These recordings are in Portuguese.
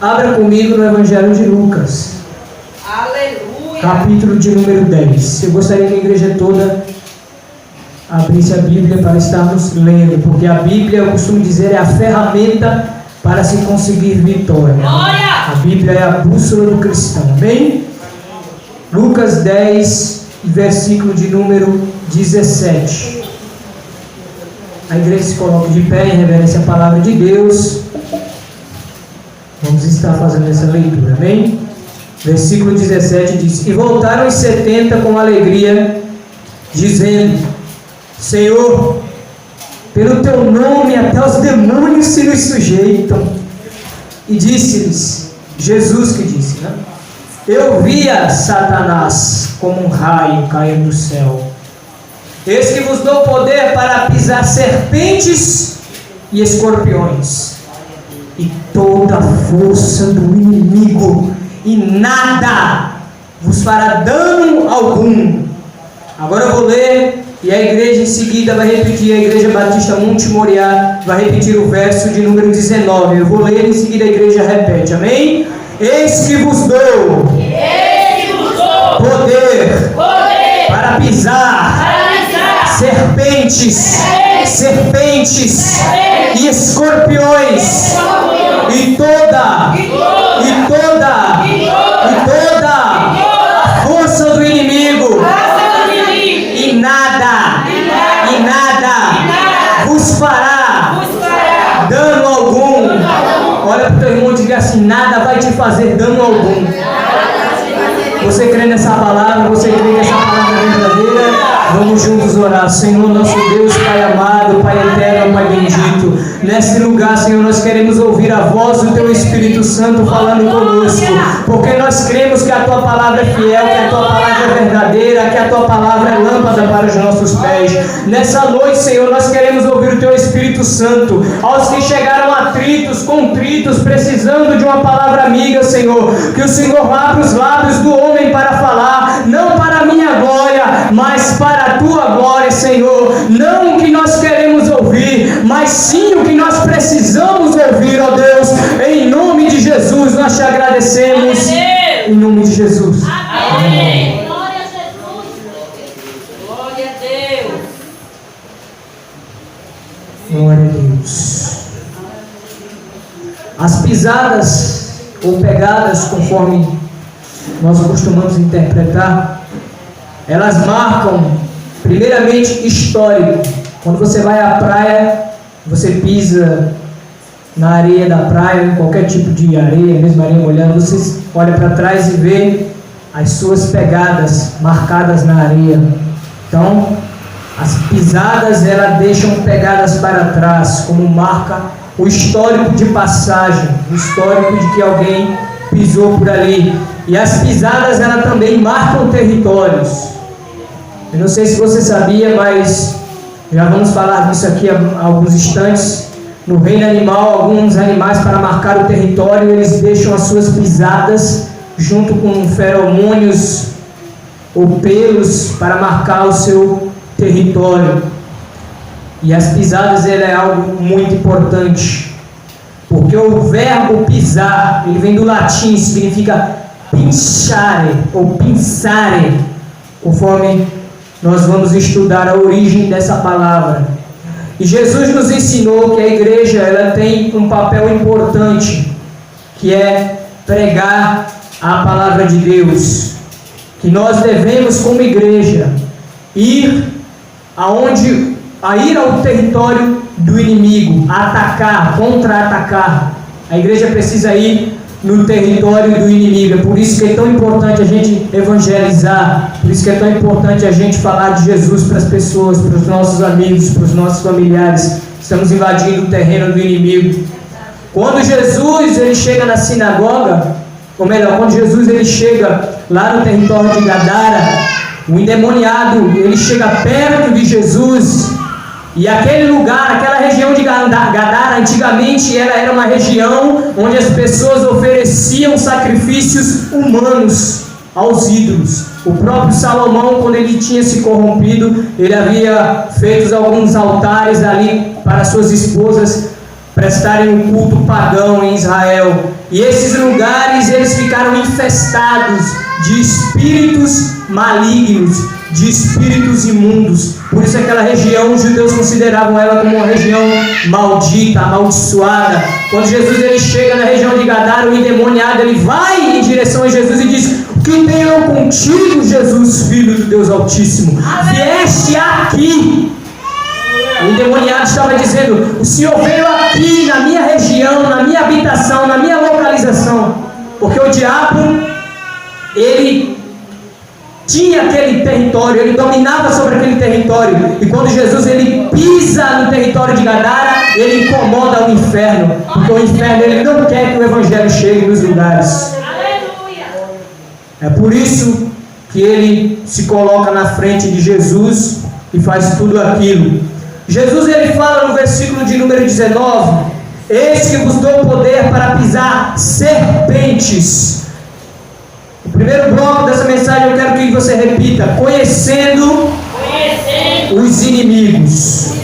Abra comigo no Evangelho de Lucas. Aleluia. Capítulo de número 10. Eu gostaria que a igreja toda abrisse a Bíblia para estarmos lendo, porque a Bíblia, eu costumo dizer, é a ferramenta para se conseguir vitória. Glória! A Bíblia é a bússola do cristão. Amém? Lucas 10, versículo de número 17. A igreja se coloca de pé em reverência à palavra de Deus. Vamos estar fazendo essa leitura, amém? Versículo 17 diz: E voltaram os 70 com alegria, dizendo: Senhor, pelo teu nome até os demônios se nos sujeitam. E disse-lhes, Jesus que disse, né? Eu via Satanás como um raio cair do céu. Eis que vos dou poder para pisar serpentes e escorpiões, e toda a força do inimigo, e nada vos fará dano algum. Agora eu vou ler, e a igreja em seguida vai repetir, a Igreja Batista Monte Moriá vai repetir o verso de número 19. Eu vou ler e em seguida a igreja repete, amém? Eis que vos dou poder para pisar serpentes e escorpiões, e toda a força do inimigo, e nada vos fará dano algum. Olha para o teu irmão e diga assim: nada vai te fazer dano algum. Você crê nessa palavra? Você crê que essa palavra é verdadeira? Vamos juntos orar. Senhor, nosso Deus, Pai amado, Pai eterno, Pai bendito, nesse lugar, Senhor, nós queremos ouvir a voz do Teu Espírito Santo falando conosco, porque nós cremos que a Tua palavra é fiel, que a Tua palavra é verdadeira, que a Tua palavra é lâmpada para os nossos pés. Nessa noite, Senhor, nós queremos ouvir o Teu Espírito Santo. Aos que chegaram atritos, contritos, precisando de uma palavra amiga, Senhor, que o Senhor abra os lábios do homem para falar, não para a minha glória, mas para a Tua glória, Senhor. Não o que nós queremos ouvir, mas sim o que nós precisamos ouvir, ó Deus. Em nome de Jesus nós te agradecemos. Em nome de Jesus. Amém. Glória a Jesus. Glória a Deus. Glória a Deus. As pisadas ou pegadas, conforme nós costumamos interpretar, elas marcam primeiramente histórico. Quando você vai à praia, você pisa na areia da praia, qualquer tipo de areia, mesmo areia molhada, você olha para trás e vê as suas pegadas marcadas na areia. Então, as pisadas, elas deixam pegadas para trás, como marca o histórico de passagem, o histórico de que alguém pisou por ali. E as pisadas, elas também marcam territórios. Eu não sei se você sabia, mas já vamos falar disso aqui há alguns instantes. No reino animal, alguns animais, para marcar o território, eles deixam as suas pisadas junto com feromônios ou pelos para marcar o seu território. E as pisadas, ele é algo muito importante, porque o verbo pisar, ele vem do latim, significa pinchare ou pinçare, conforme nós vamos estudar a origem dessa palavra. E Jesus nos ensinou que a igreja, ela tem um papel importante, que é pregar a palavra de Deus. Que nós devemos, como igreja, ir ao território do inimigo, atacar, contra-atacar. A igreja precisa ir no território do inimigo. É por isso que é tão importante a gente evangelizar, por isso que é tão importante a gente falar de Jesus para as pessoas, para os nossos amigos, para os nossos familiares. Estamos invadindo o terreno do inimigo. Quando Jesus ele chega na sinagoga, ou melhor, quando Jesus ele chega lá no território de Gadara, o endemoniado ele chega perto de Jesus. E aquele lugar, aquela região de Gadara, antigamente ela era uma região onde as pessoas ofereciam sacrifícios humanos aos ídolos. O próprio Salomão, quando ele tinha se corrompido, ele havia feito alguns altares ali para suas esposas prestarem um culto pagão em Israel. E esses lugares, eles ficaram infestados de espíritos malignos, de espíritos imundos. Por isso aquela região, os judeus consideravam ela como uma região maldita, amaldiçoada. Quando Jesus ele chega na região de Gadara, o endemoniado ele vai em direção a Jesus e diz: o que tenho eu contigo, Jesus, Filho do Deus Altíssimo? Vieste aqui. O endemoniado estava dizendo: o Senhor veio aqui na minha região, na minha habitação, na minha localização. Porque o diabo, ele tinha aquele território, ele dominava sobre aquele território. E quando Jesus ele pisa no território de Gadara, ele incomoda o inferno. Porque o inferno ele não quer que o evangelho chegue nos lugares. É por isso que ele se coloca na frente de Jesus e faz tudo aquilo. Jesus ele fala no versículo de número 19: eis que vos dou poder para pisar serpentes. O primeiro bloco dessa mensagem eu quero que você repita: conhecendo os inimigos.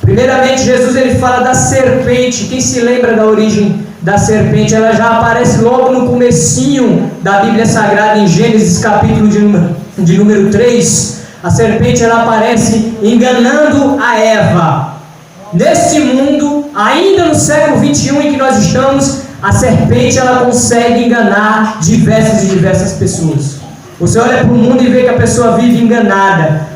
Primeiramente, Jesus ele fala da serpente. Quem se lembra da origem da serpente? Ela já aparece logo no comecinho da Bíblia Sagrada, em Gênesis capítulo de número 3. A serpente ela aparece enganando a Eva. Nesse mundo, ainda no século 21 em que nós estamos, a serpente ela consegue enganar diversas pessoas. Você olha para o mundo e vê que a pessoa vive enganada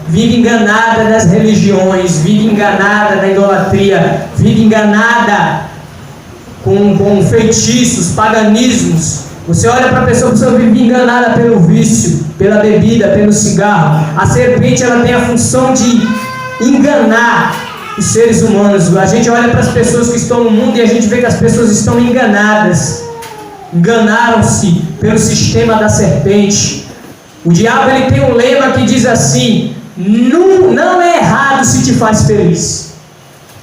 nas religiões, vive enganada na idolatria, vive enganada com feitiços, paganismos. Você olha para a pessoa vive enganada pelo vício, pela bebida, pelo cigarro. A serpente ela tem a função de enganar os seres humanos. A gente olha para as pessoas que estão no mundo e a gente vê que as pessoas estão enganadas. Enganaram-se pelo sistema da serpente. O diabo ele tem um lema que diz assim: não é errado se te faz feliz.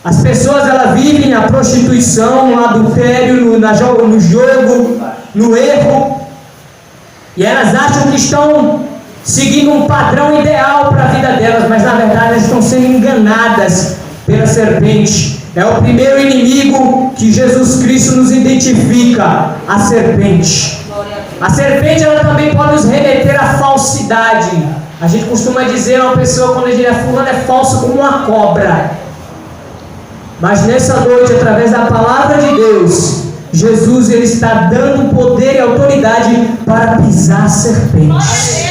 As pessoas elas vivem na prostituição, no adultério, no jogo, no erro, e elas acham que estão seguindo um padrão ideal para a vida delas, mas na verdade elas estão sendo enganadas pela serpente. É o primeiro inimigo que Jesus Cristo nos identifica: a serpente. A serpente ela também pode nos remeter à falsidade. A gente costuma dizer a uma pessoa, quando a gente diz fulano é falso como uma cobra. Mas nessa noite, através da palavra de Deus, Jesus ele está dando poder e autoridade para pisar serpentes.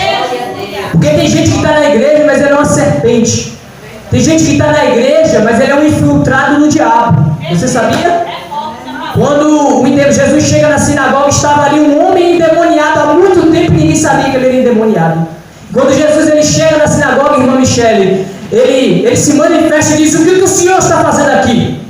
Porque tem gente que está na igreja, mas ele é uma serpente. Tem gente que está na igreja, mas ele é um infiltrado no diabo. Você sabia? Quando Jesus chega na sinagoga, estava ali um homem endemoniado há muito tempo e ninguém sabia que ele era endemoniado. Quando Jesus ele chega na sinagoga, irmã Michele, ele se manifesta e diz: o que o Senhor está fazendo aqui?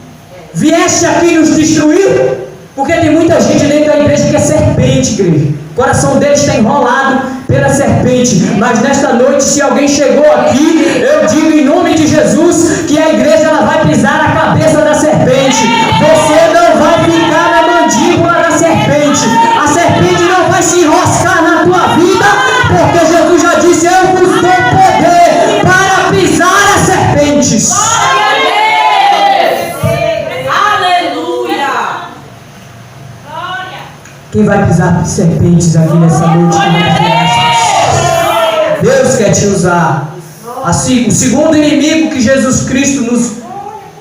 Vieste aqui nos destruir? Porque tem muita gente dentro da igreja que é serpente, igreja. O coração deles está enrolado pela serpente. Mas nesta noite, se alguém chegou aqui, eu digo em nome de Jesus que a igreja ela vai pisar na cabeça da serpente. Você não vai ficar na mandíbula da serpente. A serpente não vai se enroscar na tua vida, porque Jesus já disse: eu vos dou poder para pisar as serpentes. Quem vai pisar serpentes aqui nessa noite? Deus quer te usar. Assim, o segundo inimigo que Jesus Cristo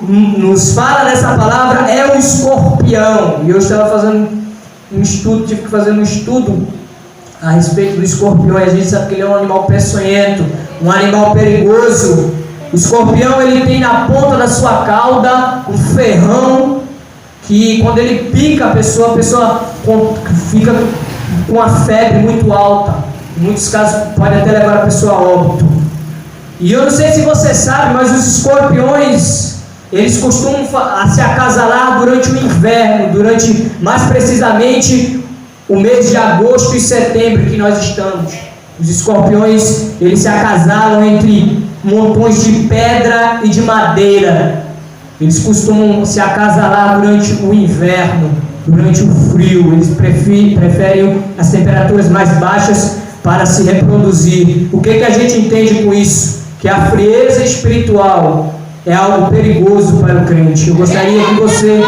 nos fala nessa palavra é o escorpião. E eu estava fazendo um estudo, tive que fazer um estudo a respeito do escorpião. E a gente sabe que ele é um animal peçonhento, um animal perigoso. O escorpião ele tem na ponta da sua cauda um ferrão que quando ele pica a pessoa fica com uma febre muito alta. Em muitos casos pode até levar a pessoa a óbito. E eu não sei se você sabe, mas os escorpiões eles costumam se acasalar durante o inverno, durante mais precisamente o mês de agosto e setembro que nós estamos. Os escorpiões eles se acasalam entre montões de pedra e de madeira. Eles costumam se acasalar durante o inverno, durante o frio. Eles preferem as temperaturas mais baixas para se reproduzir. O que a gente entende com isso? Que a frieza espiritual é algo perigoso para o crente. Eu gostaria que você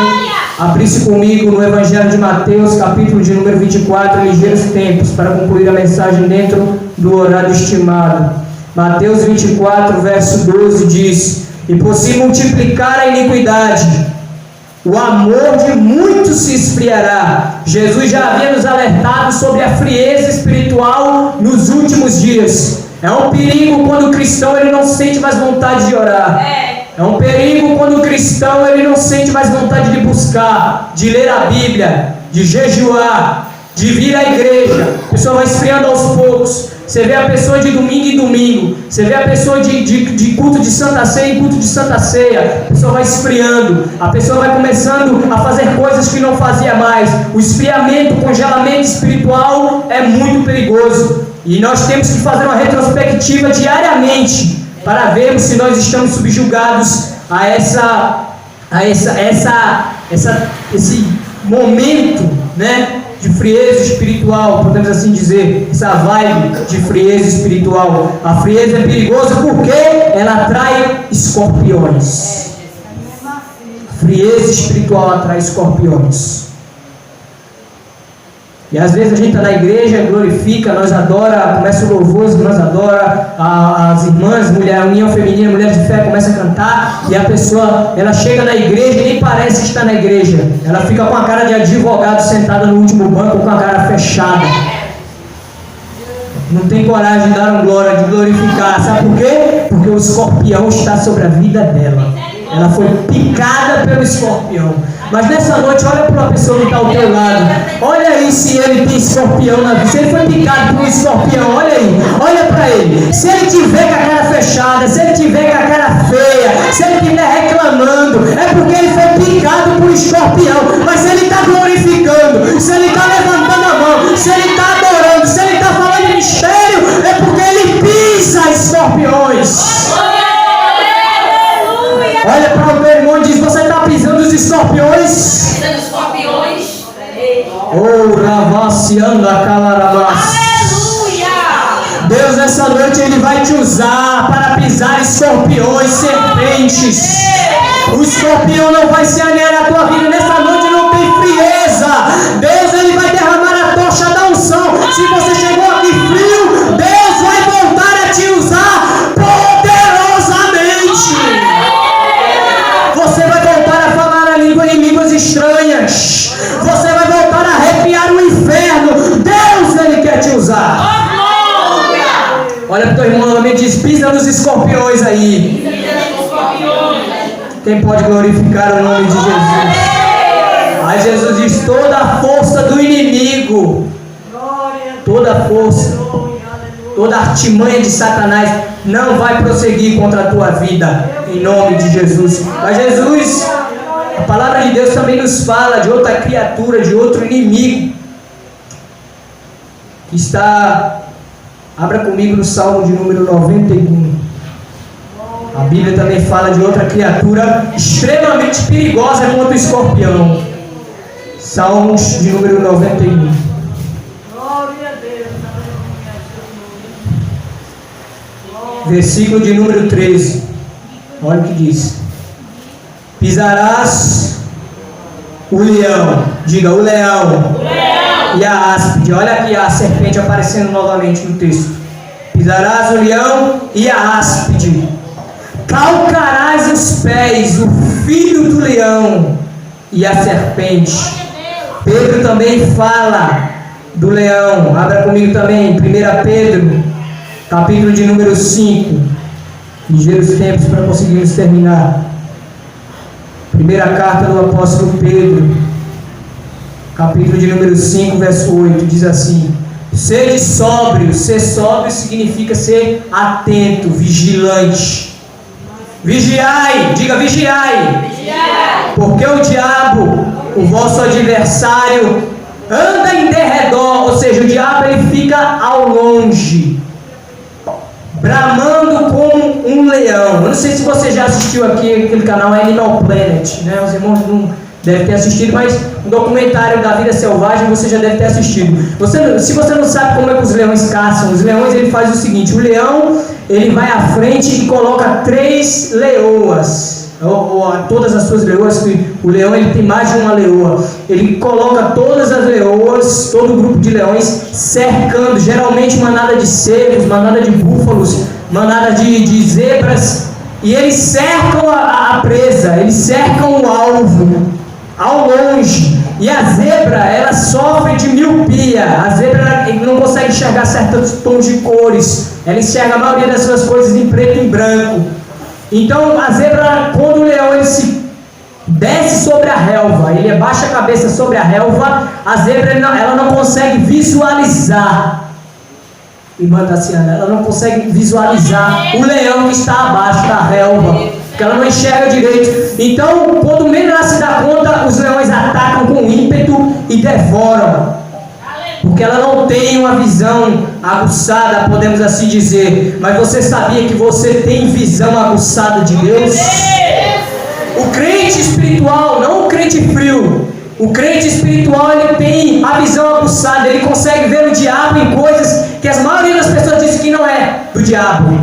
abrisse comigo no Evangelho de Mateus, capítulo de número 24, ligeiros tempos, para concluir a mensagem dentro do horário estimado. Mateus 24, verso 12 diz: e por se multiplicar a iniquidade, o amor de muitos se esfriará. Jesus já havia nos alertado sobre a frieza espiritual nos últimos dias. É um perigo quando o cristão ele não sente mais vontade de orar. É um perigo quando o cristão ele não sente mais vontade de buscar, de ler a Bíblia, de jejuar, de vir à igreja. A pessoa vai esfriando aos poucos. Você vê a pessoa de domingo em domingo. Você vê a pessoa de culto de Santa Ceia em culto de Santa Ceia. A pessoa vai esfriando. A pessoa vai começando a fazer coisas que não fazia mais. O esfriamento, o congelamento espiritual é muito perigoso. E nós temos que fazer uma retrospectiva diariamente para vermos se nós estamos subjugados a esse momento, né, de frieza espiritual, podemos assim dizer, essa vibe de frieza espiritual. A frieza é perigosa porque ela atrai escorpiões. Frieza espiritual atrai escorpiões. E às vezes a gente está na igreja, glorifica, nós adora, começa o louvor, nós adora, as irmãs, mulher, a união feminina, mulher de fé começa a cantar, e a pessoa, ela chega na igreja e nem parece que está na igreja. Ela fica com a cara de advogado sentada no último banco, com a cara fechada. Não tem coragem de dar um glória, de glorificar. Sabe por quê? Porque o escorpião está sobre a vida dela. Ela foi picada pelo escorpião. Mas nessa noite, olha para uma pessoa que está ao teu lado. Olha aí se ele tem escorpião na vida. Se ele foi picado por um escorpião, olha aí. Olha para ele. Se ele tiver com a cara fechada, se ele tiver com a cara feia, se ele estiver reclamando, é porque ele foi picado por um escorpião. Mas se ele está glorificando, se ele está levantando a mão, se ele está adorando, se ele está falando de mistério, é porque ele pisa escorpiões. Olha para o teu irmão e diz: você está pisando os escorpiões? Pisando os escorpiões. Oh, ravaciando a calarabás. Aleluia! Deus nessa noite ele vai te usar para pisar escorpiões, serpentes. O escorpião não vai se anear na tua vida. Nessa noite não tem frieza. Deus ele vai derramar a tocha da unção. Se você chegou aqui frio, Deus vai voltar a te usar poderosamente. Você vai voltar a falar a língua em línguas estranhas. Você vai voltar a arrepiar o inferno. Deus ele quer te usar. Olha para o teu irmão novamente e diz: pisa nos escorpiões aí. Quem pode glorificar o nome de Jesus? Aí Jesus diz: toda a força do inimigo, toda a força, toda a artimanha de Satanás não vai prosseguir contra a tua vida, em nome de Jesus. Mas Jesus, a palavra de Deus também nos fala de outra criatura, de outro inimigo, que está, abra comigo no Salmo de número 91. A Bíblia também fala de outra criatura extremamente perigosa quanto o escorpião. Salmos de número 91. Versículo de número 13. Olha o que diz: pisarás o leão. Diga, o leão. E a áspide. Olha aqui a serpente aparecendo novamente no texto. Pisarás o leão e a áspide. Calcarás os pés, o filho do leão e a serpente. Pedro também fala do leão. Abra comigo também, 1 Pedro, capítulo de número 5. Ligeiros tempos para conseguirmos terminar. Primeira carta do apóstolo Pedro, capítulo de número 5, verso 8, diz assim: sede sóbrio. Ser sóbrio significa ser atento, vigilante. Vigiai, diga vigiai. Vigiai. Porque o diabo, o vosso adversário, anda em derredor, ou seja, o diabo ele fica ao longe, bramando como um leão. Eu não sei se você já assistiu aqui aquele canal Animal Planet, né? Os irmãos não devem ter assistido, mas um documentário da vida selvagem você já deve ter assistido. Se você não sabe como é que os leões caçam, os leões ele faz o seguinte: o leão ele vai à frente e coloca 3 leoas ou todas as suas leoas, que o leão ele tem mais de uma leoa. Ele coloca todas as leoas, todo o grupo de leões, cercando, geralmente manada de cervos, manada de búfalos, manada de zebras, e eles cercam a presa, eles cercam o alvo, ao longe. E a zebra, ela sofre de miopia. A zebra não consegue enxergar certos tons de cores, ela enxerga a maioria das suas coisas em preto e branco. Então a zebra, quando o leão ele se desce sobre a relva, ele abaixa a cabeça sobre a relva, a zebra ela não consegue visualizar. Irmã Tassiana, ela não consegue visualizar o leão que está abaixo da relva, porque ela não enxerga direito. Então, quando menos ela se dá conta, os leões atacam com ímpeto e devoram, porque ela não tem uma visão aguçada, podemos assim dizer. Mas você sabia que você tem visão aguçada de Deus? O crente espiritual, não o crente frio. O crente espiritual, ele tem a visão aguçada, ele consegue ver o diabo em coisas que a maioria das pessoas diz que não é do diabo.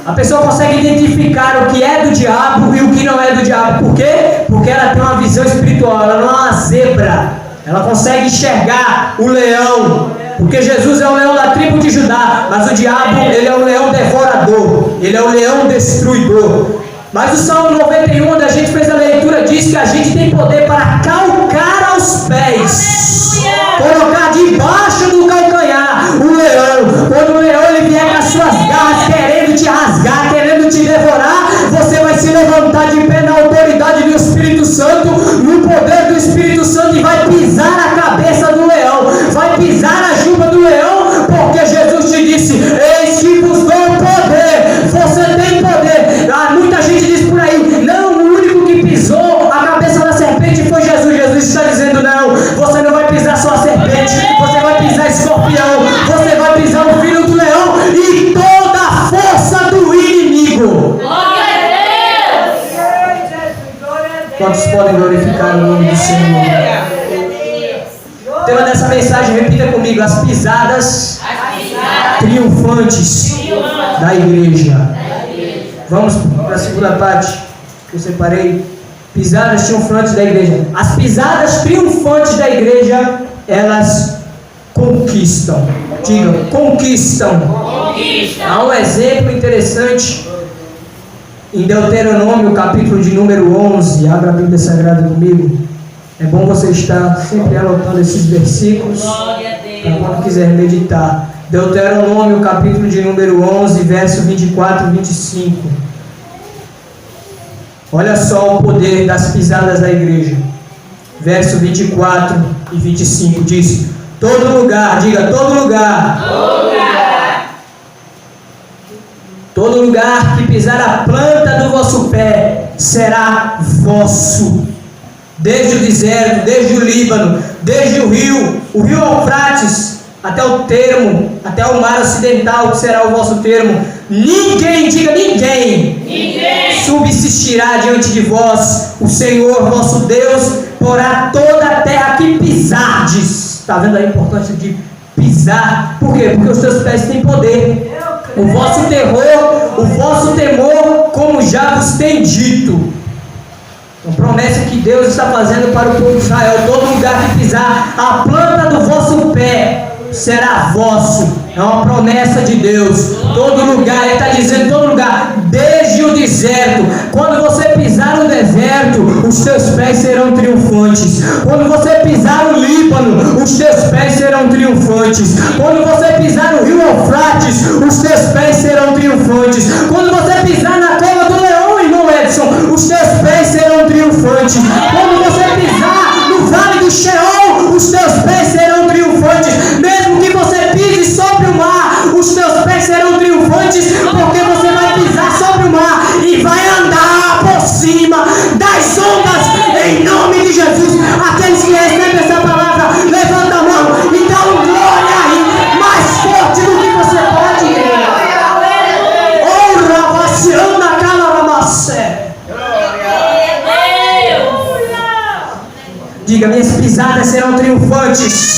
A pessoa consegue identificar o que é do diabo e o que não é do diabo. Por quê? Porque ela tem uma visão espiritual, ela não é uma zebra. Ela consegue enxergar o leão, porque Jesus é o leão da tribo de Judá, mas o diabo, ele é o leão devorador, ele é o leão destruidor. Mas o Salmo 91, onde a gente fez a leitura, diz que a gente tem poder para calcar aos pés, colocar debaixo do calcanhar o leão. Quando o leão ele vier com as suas garras querendo te rasgar, querendo te devorar, você vai se levantar de pé na autoridade do Espírito Santo, no poder do Espírito Santo, e vai pisar a cabeça do leão, vai pisar a juba do leão, porque Jesus te disse: eis que vos dou poder. Você tem poder. Muita gente diz por aí: não, o único que pisou a cabeça da serpente foi Jesus. Jesus está dizendo: não, você não vai pisar só a serpente, você vai pisar escorpião, você vai pisar o filho do leão e toda a força do inimigo. Glória a Deus! Quantos podem glorificar o nome do Senhor? O tema dessa mensagem, repita comigo: as pisadas triunfantes da igreja. Vamos para a segunda parte que eu separei. Pisadas triunfantes da igreja. As pisadas triunfantes da igreja, elas conquistam. Diga, conquistam. Há um exemplo interessante em Deuteronômio, capítulo de número 11. Abra a Bíblia Sagrada comigo. É bom você estar sempre anotando esses versículos para quando quiser meditar. Deuteronômio, capítulo de número 11, verso 24 e 25. Olha só o poder das pisadas da igreja. Verso 24 e 25 diz: todo lugar, diga, todo lugar. Todo lugar. Todo lugar que pisar a planta do vosso pé será vosso. Desde o deserto, desde o Líbano, desde o rio Eufrates, até o termo, até o mar ocidental, que será o vosso termo. Ninguém, diga ninguém, subsistirá diante de vós. O Senhor vosso Deus porá toda a terra que pisardes. Está vendo a importância de pisar? Por quê? Porque os teus pés têm poder. O vosso terror, o vosso temor, como já vos tem dito. Uma promessa que Deus está fazendo para o povo de Israel: todo lugar que pisar a planta do vosso pé será vosso. É uma promessa de Deus. Todo lugar, Ele está dizendo, todo lugar, desde o deserto. Quando você pisar no deserto, os teus pés serão triunfantes. Quando você pisar no Líbano, os teus pés serão triunfantes. Quando você pisar no rio Eufrates, os teus pés serão triunfantes. Quando você pisar na cova do leão, irmão Edson, os teus pés serão triunfantes. Quando você pisar no vale do Sheol, os teus pés serão triunfantes. Mesmo que você pise sobre o mar, os teus pés serão triunfantes, porque você vai pisar sobre o mar e vai andar por cima das ondas, em nome de Jesus. Aqueles que recebem essa palavra, levanta a mão e dá um glória aí, mais forte do que você pode. Ora, vaciando a calamacé. Diga, minhas pisadas serão triunfantes.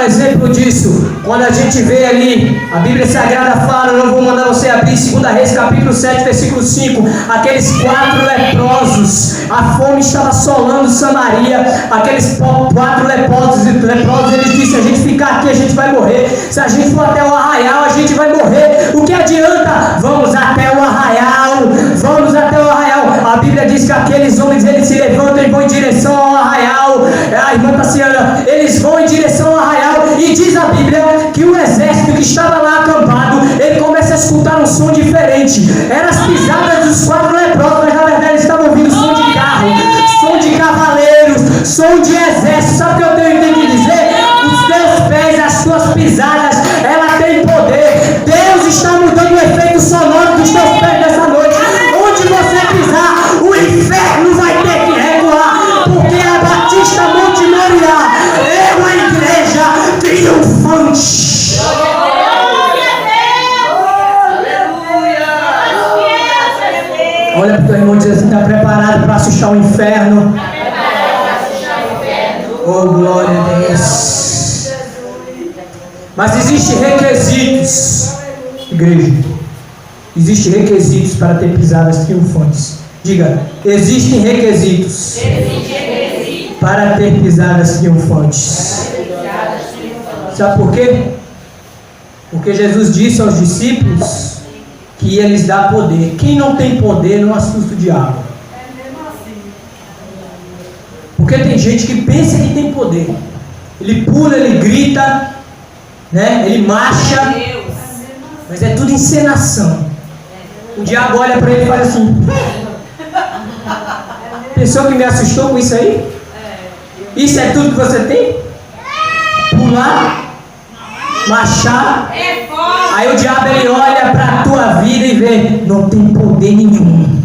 exemplo disso, quando a gente vê ali, a Bíblia Sagrada fala, eu não vou mandar você abrir, 2 Reis capítulo 7, versículo 5, aqueles 4 leprosos, a fome estava assolando Samaria, aqueles 4 leprosos, eles disseram, se a gente ficar aqui a gente vai morrer, se a gente for até o arraial a gente vai morrer, o que adianta? Vamos até o arraial, vamos até o arraial. A Bíblia diz que aqueles homens, eles se levantam e vão em direção ao arraial. A irmã Tassiana, eles vão em direção ao arraial, e diz a Bíblia que o exército que estava lá acampado, ele começa a escutar um som diferente. Eram as pisadas dos 4 leprosos, mas na verdade eles estavam ouvindo som de carro, som de cavaleiros, som de exército. Sabe o que eu tenho que dizer? Os teus pés, as tuas pisadas, ela tem poder. Deus está mudando o efeito sonoro dos teus pés nessa noite. Onde você pisar, o inferno vai ter que recuar, porque a Batista Monte Moriá é uma igreja triunfante. Olha para o teu irmão e diz assim, está preparado para assustar o inferno? Oh, glória a Deus. Mas existem requisitos, igreja. Existem requisitos para ter pisadas triunfantes. Diga, existem requisitos para ter pisadas triunfantes. Sabe por quê? Porque Jesus disse aos discípulos que ia lhes dar poder. Quem não tem poder não assusta o diabo. Porque tem gente que pensa que tem poder. Ele pula, ele grita, né? Ele marcha, mas é tudo encenação. O diabo olha para ele e fala assim: pensou que me assustou com isso aí? Isso é tudo que você tem? Pular, marchar. Aí o diabo ele olha para a tua vida e vê: não tem poder nenhum.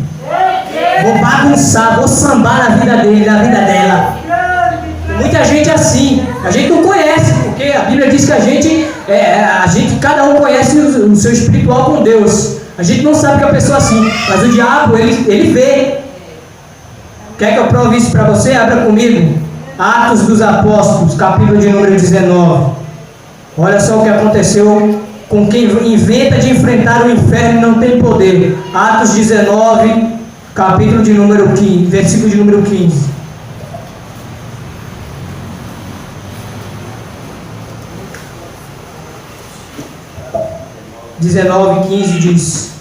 Vou bagunçar, vou sambar na vida dele, na vida dela. Muita gente é assim. A gente não conhece, porque a Bíblia diz que a gente cada um conhece o seu espiritual com Deus. A gente não sabe que a pessoa é assim, mas o diabo ele vê. Quer que eu prove isso para você? Abra comigo Atos dos Apóstolos, capítulo de número 19. Olha só o que aconteceu com quem inventa de enfrentar o inferno e não tem poder. Atos 19, capítulo de número 15, versículo de número 15. Diz: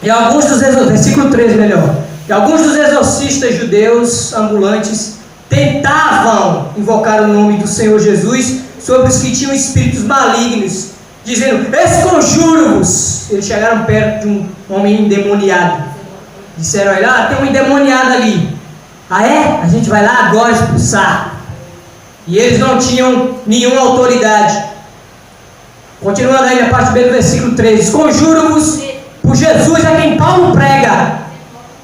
e alguns dos versículo 13 melhor. E alguns dos exorcistas judeus ambulantes tentavam invocar o nome do Senhor Jesus sobre os que tinham espíritos malignos, dizendo: esconjuro-vos. Eles chegaram perto de um homem endemoniado. Disseram a ele: tem um endemoniado ali. Ah é? A gente vai lá agora expulsar. E eles não tinham nenhuma autoridade. Continuando aí na parte B do versículo 13: esconjuro-vos por Jesus a quem Paulo prega.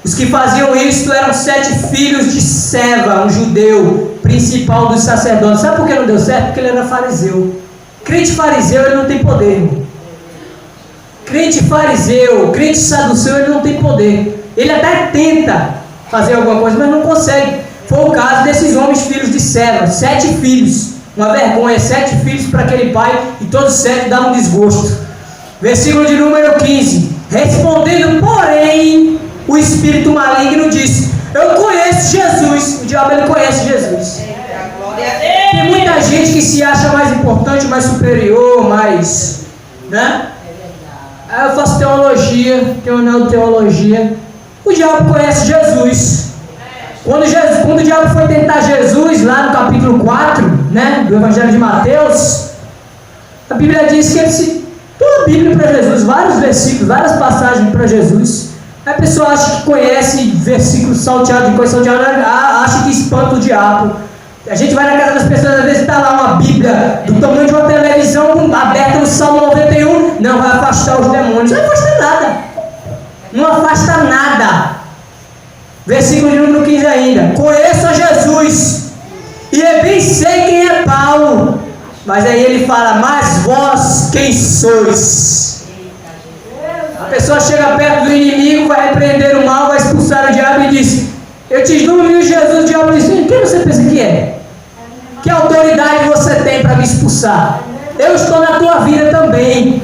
Os que faziam isto eram 7 filhos de Seva, um judeu, principal dos sacerdotes. Sabe por que não deu certo? Porque ele era fariseu. Crente fariseu, ele não tem poder, irmão. Crente fariseu, crente saduceu, ele não tem poder. Ele até tenta fazer alguma coisa, mas não consegue. Foi o caso desses homens filhos de Seva, 7 filhos. Uma vergonha, 7 filhos para aquele pai, e todos 7 davam desgosto. Versículo de número 15: respondendo, porém, o espírito maligno disse: eu conheço Jesus. O diabo ele conhece Jesus. Tem muita gente que se acha mais importante, mais superior, mais, né? Eu faço teologia, tenho anel de teologia. O diabo conhece Jesus. Quando o diabo foi tentar Jesus, lá no capítulo 4, né, do Evangelho de Mateus, a Bíblia diz que ele citou a Bíblia para Jesus, vários versículos, várias passagens para Jesus. Aí a pessoa acha que conhece versículos salteados de coisa salteada, acha que espanta o diabo. A gente vai na casa das pessoas, às vezes está lá uma Bíblia do tamanho de uma televisão aberta no Salmo 91. Não, vai afastar os demônios. Não afasta nada. Não afasta nada. Versículo de número 15 ainda: conheço a Jesus e bem sei quem é Paulo. Mas aí ele fala: mas vós quem sois? A pessoa chega perto do inimigo, vai repreender o mal, vai expulsar o diabo e diz: eu te dou o nome de Jesus. O diabo diz: quem você pensa que é? Que autoridade você tem para me expulsar? Eu estou na tua vida também.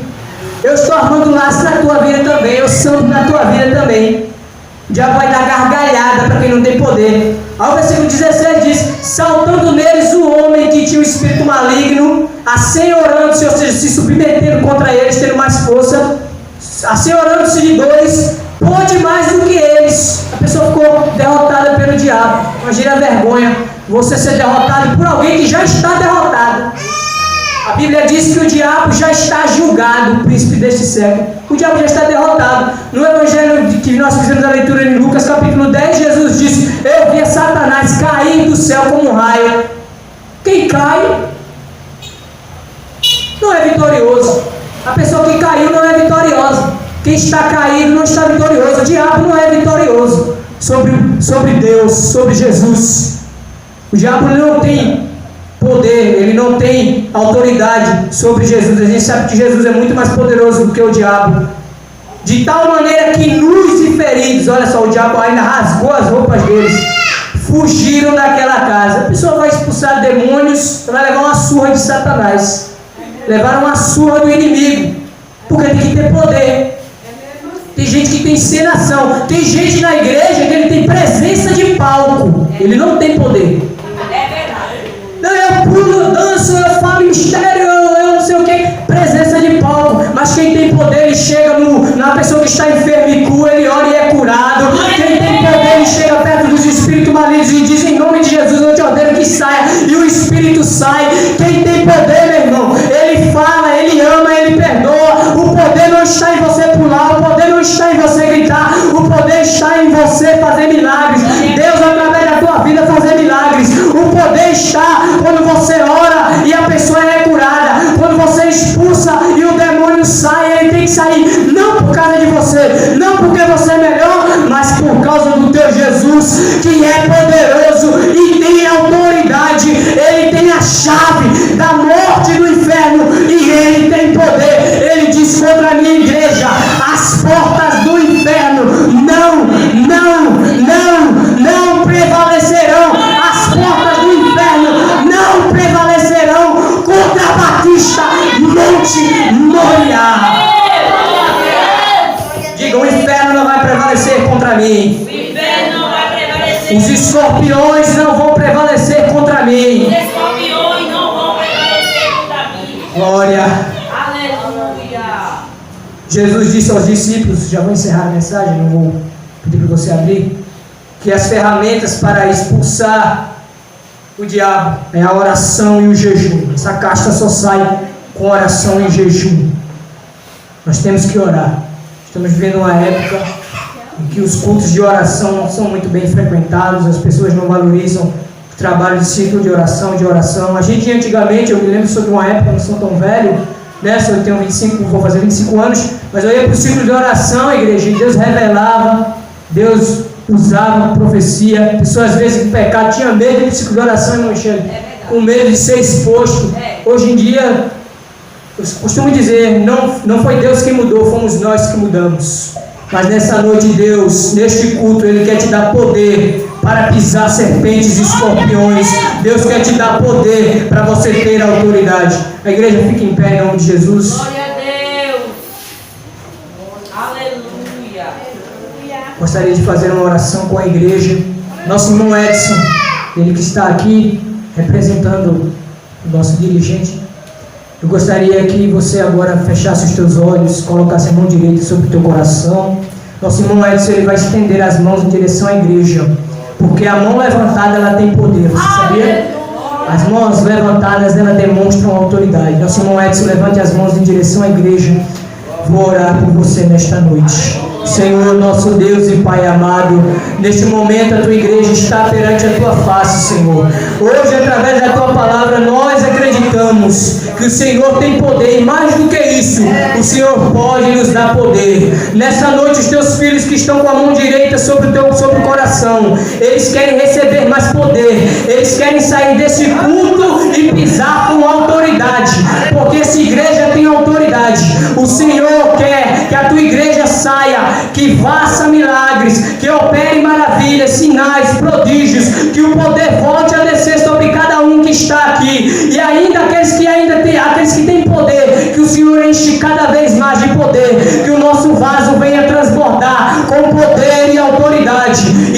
Eu estou armando laço na tua vida também. Eu santo na tua vida também. O diabo vai dar gargalhada para quem não tem poder. Aí o versículo 16 diz: saltando neles o homem que tinha o espírito maligno, assenhorando-se, ou seja, se submetendo contra eles, tendo mais força, assenhorando-se de dores, pôde mais do que eles. A pessoa ficou derrotada pelo diabo. Imagina a vergonha, você ser derrotado por alguém que já está derrotado. A Bíblia diz que o diabo já está julgado, o príncipe deste século. O diabo já está derrotado. No Evangelho que nós fizemos a leitura em Lucas capítulo 10, Jesus disse: eu via Satanás cair do céu como um raio. Quem cai não é vitorioso. A pessoa que caiu não é vitoriosa. Quem está caído não está vitorioso. O diabo não é vitorioso sobre Deus, sobre Jesus. O diabo não tem poder, ele não tem autoridade sobre Jesus. A gente sabe que Jesus é muito mais poderoso do que o diabo. De tal maneira que nus e feridos, olha só, o diabo ainda rasgou as roupas deles, fugiram daquela casa. A pessoa vai expulsar demônios, vai levar uma surra de Satanás. Levaram uma surra do inimigo, porque tem que ter poder. Tem gente que tem encenação. Tem gente na igreja que ele tem presença de palco, ele não tem poder. Não, eu pulo, danço, eu falo mistério, eu não sei o que, presença de palco. Mas quem tem poder, ele chega na pessoa que está enferma e cura, ele ora e é curado. Quem tem poder, ele chega perto dos espíritos malignos e diz: em nome de Jesus eu te ordeno que saia, e o espírito sai. Quem tem poder, meu irmão, ele fala, ele ama, ele perdoa. O poder não está em você pular, o poder não está em você gritar, o poder está em você fazer milagres. Deus, através da tua vida, fazer milagres. O poder está quando você ora e a pessoa é curada, quando você expulsa e o demônio sai. Ele tem que sair não por causa de você, não porque você é melhor, mas por causa do teu Jesus, que é poderoso e tem autoridade. Ele tem a chave da morte e do inferno, e ele tem poder. Ele diz contra a minha igreja: as portas do inferno não prevalecerão. As portas do inferno não prevalecerão contra a Batista Monte Moriá. Diga: o inferno não vai prevalecer contra mim. O inferno não vai prevalecer. Os escorpiões não vão prevalecer contra mim. Os escorpiões não vão prevalecer contra mim. Glória. Aleluia. Jesus disse aos discípulos, já vou encerrar a mensagem, não vou pedir para você abrir, que as ferramentas para expulsar o diabo é a oração e o jejum. Essa casta só sai com oração e jejum. Nós temos que orar. Estamos vivendo uma época em que os cultos de oração não são muito bem frequentados, as pessoas não valorizam o trabalho de ciclo de oração. A gente antigamente, eu me lembro sobre uma época, não sou tão velho, né? Eu tenho 25, vou fazer 25 anos, mas eu ia para o ciclo de oração, igreja, e Deus revelava, Deus usava profecia. Pessoas às vezes com pecado tinha medo do ciclo de oração, irmão Michele, com medo de ser exposto. Hoje em dia, eu costumo dizer, não foi Deus que mudou, fomos nós que mudamos. Mas nessa noite, Deus, neste culto, Ele quer te dar poder para pisar serpentes e escorpiões. Deus quer te dar poder para você ter autoridade. A igreja fica em pé em nome de Jesus. Glória a Deus. Aleluia. Gostaria de fazer uma oração com a igreja. Nosso irmão Edson, ele que está aqui representando o nosso dirigente. Eu gostaria que você agora fechasse os teus olhos, colocasse a mão direita sobre o teu coração. Nosso irmão Edson, ele vai estender as mãos em direção à igreja, porque a mão levantada, ela tem poder, você sabia? As mãos levantadas, ela demonstram autoridade. Nosso irmão Edson, levante as mãos em direção à igreja. Vou orar por você nesta noite. Senhor, nosso Deus e Pai amado, neste momento a tua igreja está perante a tua face, Senhor. Hoje, através da tua palavra, nós acreditamos que o Senhor tem poder, e mais do que isso, o Senhor pode nos dar poder. Nessa noite, os teus filhos que estão com a mão direita sobre o coração, eles querem receber mais poder, eles querem sair desse culto e pisar com autoridade, porque essa igreja tem autoridade. O Senhor quer que a tua igreja saia, que faça milagres, que opere maravilhas, sinais, prodígios, que o poder volte a descer sobre cada um que está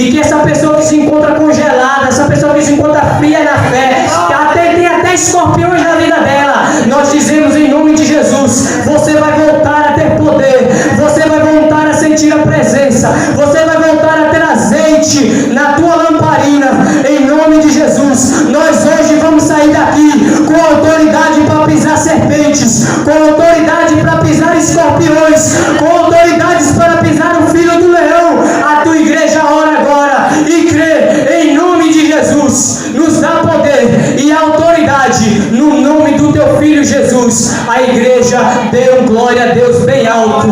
E que essa pessoa que se encontra congelada, essa pessoa que se encontra fria na fé, que tem até escorpiões na vida dela, nós dizemos em nome de Jesus, você vai voltar a ter poder, você vai voltar a sentir a presença, você vai voltar a ter azeite na tua lamparina, em nome de Jesus. Nós hoje vamos sair daqui com autoridade para pisar serpentes, com autoridade para pisar escorpiões, com autoridades para pisar o filho do leão. A tua igreja ora agora e crê em nome de Jesus. Nos dá poder e autoridade no nome do teu filho Jesus. A igreja dê glória a Deus bem alto.